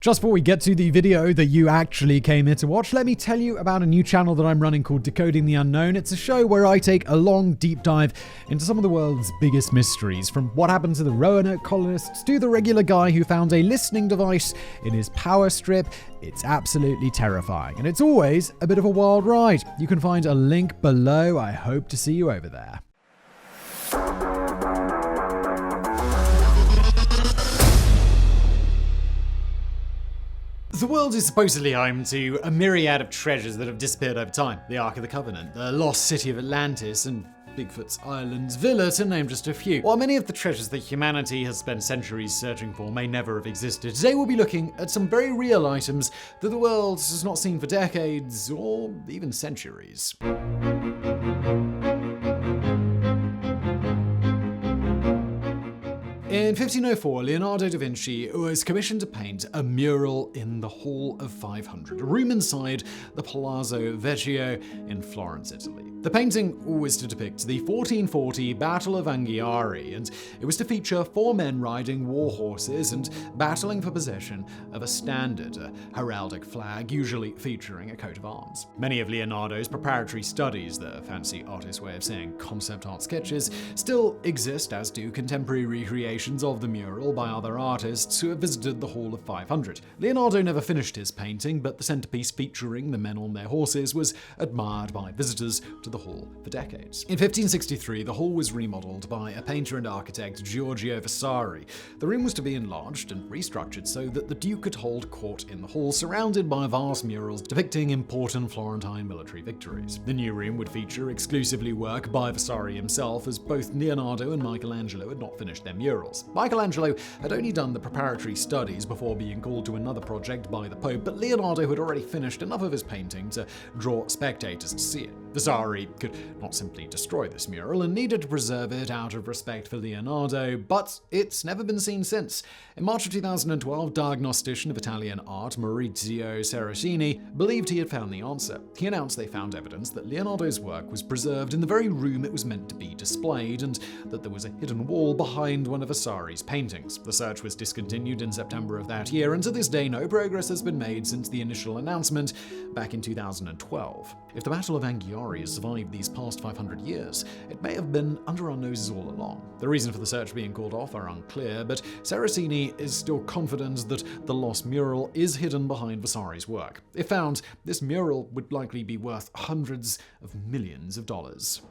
Just before we get to the video that you actually came here to watch, let me tell you about a new channel that I'm running called Decoding the Unknown. It's a show where I take a long, deep dive into some of the world's biggest mysteries, from what happened to the Roanoke colonists to the regular guy who found a listening device in his power strip. It's absolutely terrifying, and it's always a bit of a wild ride. You can find a link below. I hope to see you over there. The world is supposedly home to a myriad of treasures that have disappeared over time. The Ark of the Covenant, the lost city of Atlantis, and Bigfoot's Island's Villa, to name just a few. While many of the treasures that humanity has spent centuries searching for may never have existed, today we'll be looking at some very real items that the world has not seen for decades or even centuries. In 1504, Leonardo da Vinci was commissioned to paint a mural in the Hall of 500, a room inside the Palazzo Vecchio in Florence, Italy. The painting was to depict the 1440 Battle of Anghiari, and it was to feature 4 men riding war horses and battling for possession of a standard, a heraldic flag usually featuring a coat of arms. Many of Leonardo's preparatory studies, the fancy artist's way of saying concept art sketches, still exist, as do contemporary recreations of the mural by other artists who have visited the Hall of 500. Leonardo never finished his painting, but the centerpiece featuring the men on their horses was admired by visitors to the hall for decades. In 1563, the hall was remodeled by a painter and architect, Giorgio Vasari. The room was to be enlarged and restructured so that the Duke could hold court in the hall, surrounded by vast murals depicting important Florentine military victories. The new room would feature exclusively work by Vasari himself, as both Leonardo and Michelangelo had not finished their murals. Michelangelo had only done the preparatory studies before being called to another project by the Pope, but Leonardo had already finished enough of his painting to draw spectators to see it. Vasari could not simply destroy this mural and needed to preserve it out of respect for Leonardo, but it's never been seen since. In March of 2012, diagnostician of Italian art Maurizio Seracini believed he had found the answer. He announced they found evidence that Leonardo's work was preserved in the very room it was meant to be displayed, and that there was a hidden wall behind one of Vasari's paintings. The search was discontinued in September of that year, and to this day no progress has been made since the initial announcement back in 2012. If the Battle of Anghiari has survived these past 500 years, it may have been under our noses all along. The reason for the search being called off are unclear, but Seracini is still confident that the lost mural is hidden behind Vasari's work. If found, this mural would likely be worth hundreds of millions of dollars.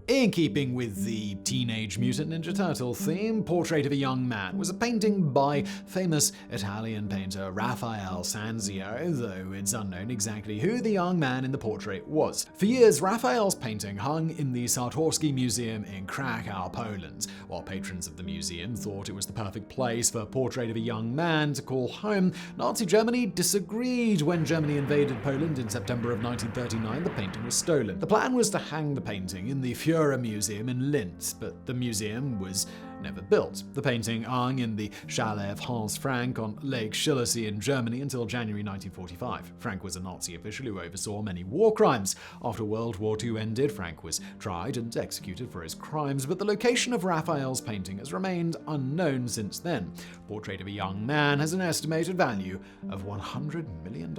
In keeping with the Teenage Mutant Ninja Turtle theme, Portrait of a Young Man was a painting by famous Italian painter Raphael Sanzio, though it's unknown exactly who the young man in the portrait was. For years, Raphael's painting hung in the Czartoryski Museum in Krakow, Poland. While patrons of the museum thought it was the perfect place for Portrait of a Young Man to call home, Nazi Germany disagreed. When Germany invaded Poland in September of 1939, the painting was stolen. The plan was to hang the painting in the Museum in Linz, but the museum was never built. The painting hung in the chalet of Hans Frank on Lake Schillersee in Germany until January 1945. Frank was a Nazi official who oversaw many war crimes. After World War II ended, Frank was tried and executed for his crimes, but the location of Raphael's painting has remained unknown since then. Portrait of a Young Man has an estimated value of $100 million.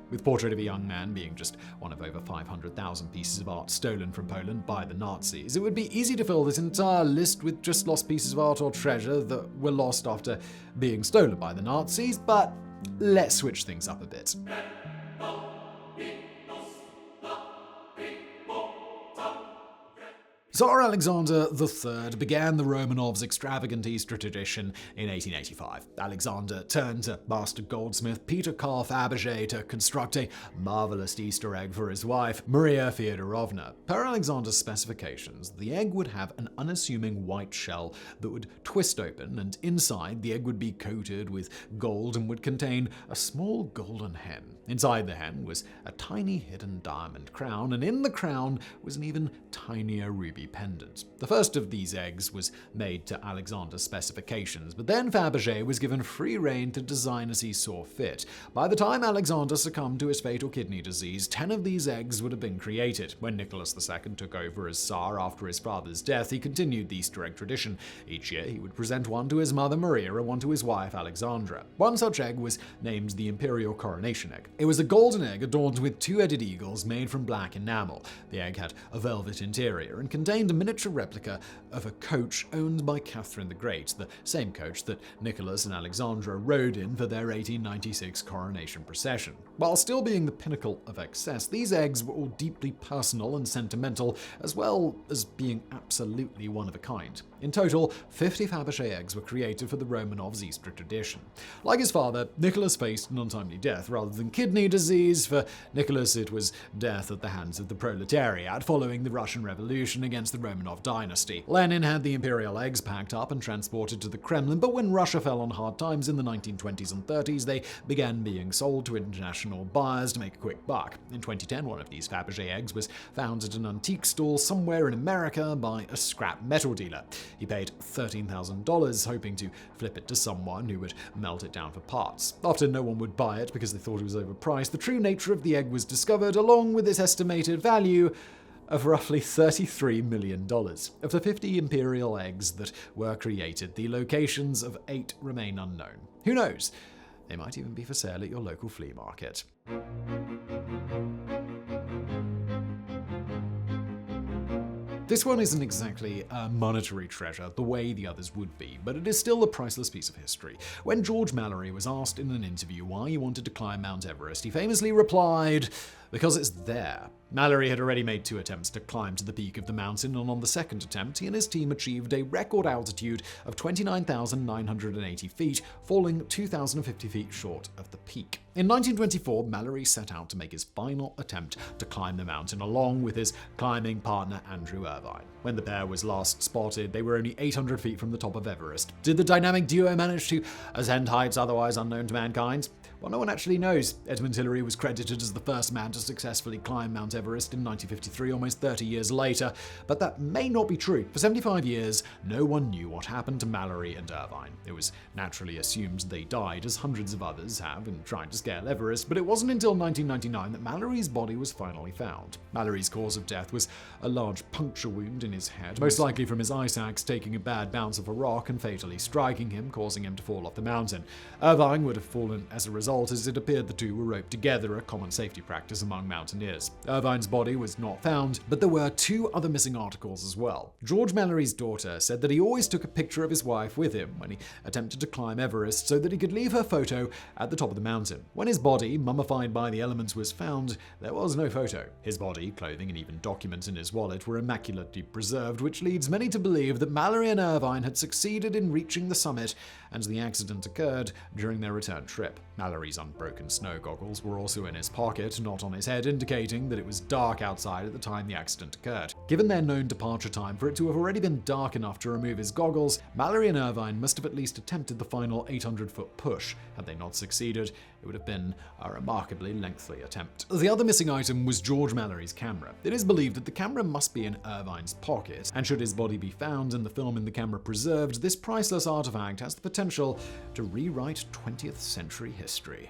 With Portrait of a Young Man being just one of over 500,000 pieces of art stolen from Poland by the Nazis, it would be easy to fill this entire list with just lost pieces of art or treasure that were lost after being stolen by the Nazis, but let's switch things up a bit. Tsar Alexander III began the Romanovs' extravagant Easter tradition in 1885. Alexander turned to master goldsmith Peter Carl Fabergé to construct a marvelous Easter egg for his wife, Maria Feodorovna. Per Alexander's specifications, the egg would have an unassuming white shell that would twist open, and inside the egg would be coated with gold and would contain a small golden hen. Inside the hen was a tiny hidden diamond crown, and in the crown was an even tinier ruby pendant. The first of these eggs was made to Alexander's specifications, but then Fabergé was given free rein to design as he saw fit. By the time Alexander succumbed to his fatal kidney disease, 10 of these eggs would have been created. When Nicholas II took over as Tsar after his father's death, he continued the Easter egg tradition. Each year, he would present one to his mother Maria and one to his wife Alexandra. One such egg was named the Imperial Coronation Egg. It was a golden egg adorned with two-headed eagles made from black enamel. The egg had a velvet interior and contained a miniature replica of a coach owned by Catherine the Great, the same coach that Nicholas and Alexandra rode in for their 1896 coronation procession. While still being the pinnacle of excess, these eggs were all deeply personal and sentimental, as well as being absolutely one of a kind. In total, 50 Fabergé eggs were created for the Romanovs' Easter tradition. Like his father, Nicholas faced an untimely death rather than kidney disease. For Nicholas, it was death at the hands of the proletariat following the Russian Revolution against the Romanov dynasty. Lenin had the imperial eggs packed up and transported to the Kremlin, but when Russia fell on hard times in the 1920s and 30s, they began being sold to international buyers to make a quick buck. In 2010, one of these Fabergé eggs was found at an antique stall somewhere in America by a scrap metal dealer. He paid $13,000, hoping to flip it to someone who would melt it down for parts. After no one would buy it because they thought it was overpriced, the true nature of the egg was discovered, along with its estimated value of roughly $33 million. Of the 50 imperial eggs that were created, the locations of 8 remain unknown. Who knows? They might even be for sale at your local flea market. This one isn't exactly a monetary treasure the way the others would be, but it is still a priceless piece of history. When George Mallory was asked in an interview why he wanted to climb Mount Everest, he famously replied, "Because it's there." Mallory had already made 2 attempts to climb to the peak of the mountain, and on the second attempt, he and his team achieved a record altitude of 29,980 feet, falling 2,050 feet short of the peak. In 1924, Mallory set out to make his final attempt to climb the mountain along with his climbing partner Andrew Irvine. When the pair was last spotted, they were only 800 feet from the top of Everest. Did the dynamic duo manage to ascend heights otherwise unknown to mankind? Well, no one actually knows. Edmund Hillary was credited as the first man to successfully climb Mount Everest in 1953, almost 30 years later, but that may not be true. For 75 years, no one knew what happened to Mallory and Irvine. It was naturally assumed they died, as hundreds of others have in trying to scale Everest, but it wasn't until 1999 that Mallory's body was finally found. Mallory's cause of death was a large puncture wound in his head, most likely from his ice axe taking a bad bounce off a rock and fatally striking him, causing him to fall off the mountain. Irvine would have fallen as a result, as it appeared the two were roped together, a common safety practice among mountaineers. Irvine's body was not found, but there were 2 other missing articles as well. George Mallory's daughter said that he always took a picture of his wife with him when he attempted to climb Everest so that he could leave her photo at the top of the mountain. When his body, mummified by the elements, was found, there was no photo. His body, clothing, and even documents in his wallet were immaculately preserved, which leads many to believe that Mallory and Irvine had succeeded in reaching the summit, and the accident occurred during their return trip. Mallory's unbroken snow goggles were also in his pocket, not on his head, indicating that it was dark outside at the time the accident occurred. Given their known departure time, for it to have already been dark enough to remove his goggles, Mallory and Irvine must have at least attempted the final 800-foot push. Had they not succeeded, it would have been a remarkably lengthy attempt. The other missing item was George Mallory's camera. It is believed that the camera must be in Irvine's pocket, and should his body be found and the film in the camera preserved, this priceless artifact has the potential to rewrite 20th century history.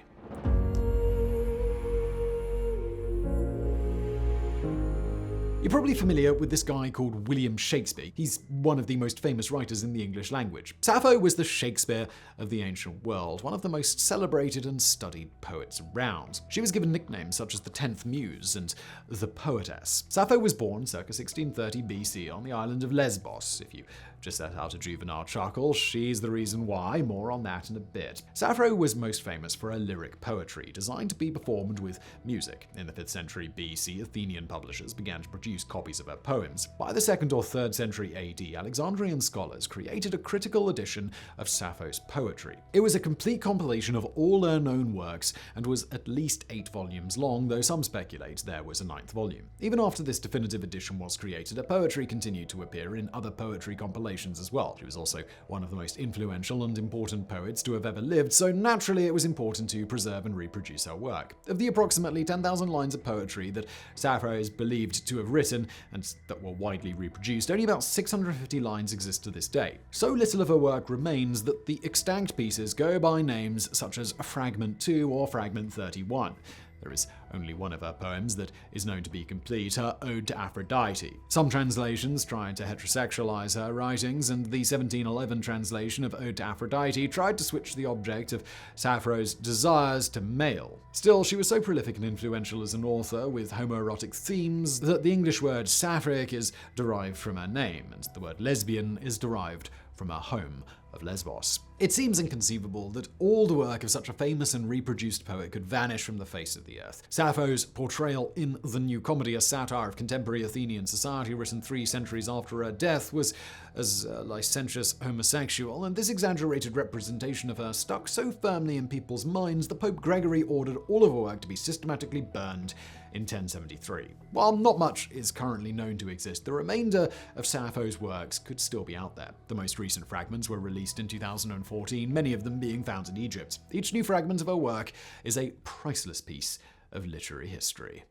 You're probably familiar with this guy called William Shakespeare. He's one of the most famous writers in the English language. Sappho was the Shakespeare of the ancient world, one of the most celebrated and studied poets around. She was given nicknames such as the 10th Muse and the Poetess. Sappho was born circa 1630 BC on the island of Lesvos. If you just let out a juvenile chuckle, she's the reason why. More on that in a bit. Sappho was most famous for her lyric poetry, designed to be performed with music. In the 5th century BC, Athenian publishers began to produce copies of her poems. By the 2nd or 3rd century AD, Alexandrian scholars created a critical edition of Sappho's poetry. It was a complete compilation of all her known works and was at least 8 volumes long, though some speculate there was a 9th volume. Even after this definitive edition was created, her poetry continued to appear in other poetry compilations translations as well. She was also one of the most influential and important poets to have ever lived, so naturally it was important to preserve and reproduce her work. Of the approximately 10,000 lines of poetry that Sappho is believed to have written, and that were widely reproduced, only about 650 lines exist to this day. So little of her work remains that the extant pieces go by names such as Fragment 2 or Fragment 31. There is only one of her poems that is known to be complete, her Ode to Aphrodite. Some translations tried to heterosexualize her writings, and the 1711 translation of Ode to Aphrodite tried to switch the object of Sappho's desires to male. Still, she was so prolific and influential as an author with homoerotic themes that the English word sapphic is derived from her name, and the word lesbian is derived from her home of Lesvos. It seems inconceivable that all the work of such a famous and reproduced poet could vanish from the face of the earth. Sappho's portrayal in The New Comedy, a satire of contemporary Athenian society written 3 centuries after her death, was as a licentious homosexual, and this exaggerated representation of her stuck so firmly in people's minds that Pope Gregory ordered all of her work to be systematically burned in 1073. While not much is currently known to exist, the remainder of Sappho's works could still be out there. The most recent fragments were released in 2014, many of them being found in Egypt. Each new fragment of her work is a priceless piece of literary history.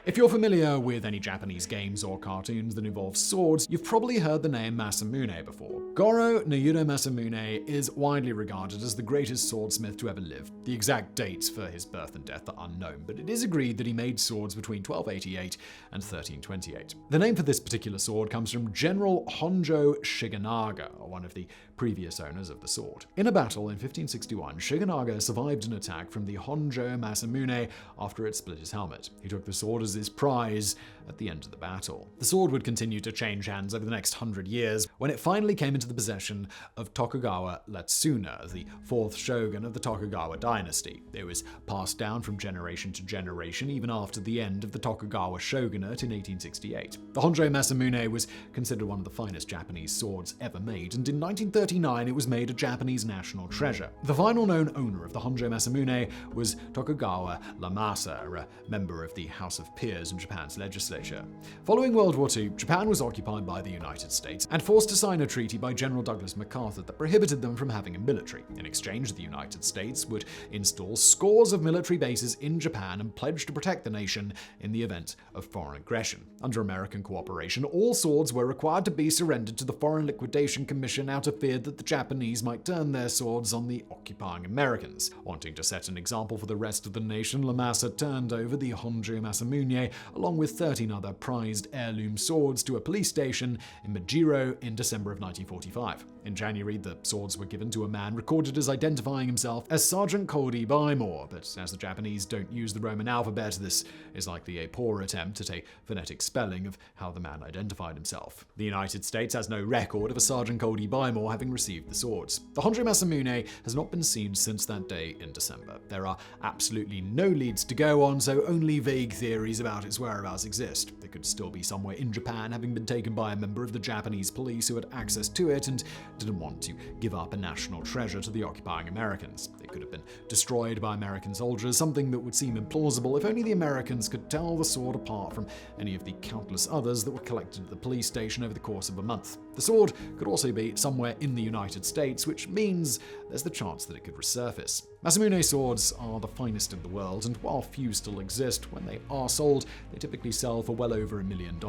If you're familiar with any Japanese games or cartoons that involve swords, you've probably heard the name Masamune before. Goro no Yudo Masamune is widely regarded as the greatest swordsmith to ever live. The exact dates for his birth and death are unknown, but it is agreed that he made swords between 1288 and 1328. The name for this particular sword comes from General Honjo Shigenaga, one of the previous owners of the sword. In a battle in 1561, Shigenaga survived an attack from the Honjo Masamune after it split his helmet. He took the sword as his prize at the end of the battle. The sword would continue to change hands over the next 100 years when it finally came into the possession of Tokugawa Letsuna, the 4th shogun of the Tokugawa dynasty. It was passed down from generation to generation even after the end of the Tokugawa shogunate in 1868. The Honjo Masamune was considered one of the finest Japanese swords ever made, and in 1939 it was made a Japanese national treasure. The final known owner of the Honjo Masamune was Tokugawa Lemasa, a member of the House of Peers in Japan's legislature. Following World War II, Japan was occupied by the United States and forced to sign a treaty by General Douglas MacArthur that prohibited them from having a military. In exchange, the United States would install scores of military bases in Japan and pledge to protect the nation in the event of foreign aggression. Under American cooperation, all swords were required to be surrendered to the Foreign Liquidation Commission out of fear that the Japanese might turn their swords on the occupying Americans. Wanting to set an example for the rest of the nation, Lemasa turned over the Honjo Masamune along with 13 other prized heirloom swords to a police station in Majiro in December of 1945. In January, the swords were given to a man recorded as identifying himself as Sergeant Cody Bymore, but as the Japanese don't use the Roman alphabet, this is likely a poor attempt at a phonetic spelling of how the man identified himself. The United States has no record of a Sergeant Cody Bymore having received the swords. The Honjo Masamune has not been seen since that day in December. There are absolutely no leads to go on, so only vague theories about its whereabouts exist. It could still be somewhere in Japan, having been taken by a member of the Japanese police who had access to it and didn't want to give up a national treasure to the occupying Americans. It could have been destroyed by American soldiers, something that would seem implausible if only the Americans could tell the sword apart from any of the countless others that were collected at the police station over the course of a month. The sword could also be somewhere in the United States, which means there's the chance that it could resurface. Masamune swords are the finest in the world, and while few still exist, when they are sold, they typically sell for well over $1 million.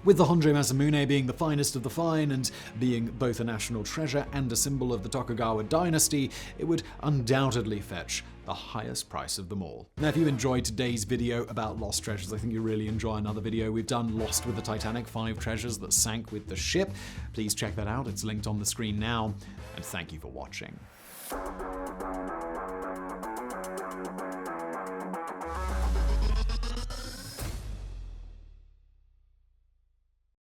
With the Honjo Masamune being the finest of the fine and being both a national treasure and a symbol of the Tokugawa dynasty, it would undoubtedly fetch the highest price of them all. Now, if you enjoyed today's video about lost treasures, I think you'll really enjoy another video we've done, Lost with the Titanic, 5 treasures that sank with the ship. Please check that out, it's linked on the screen now, and thank you for watching.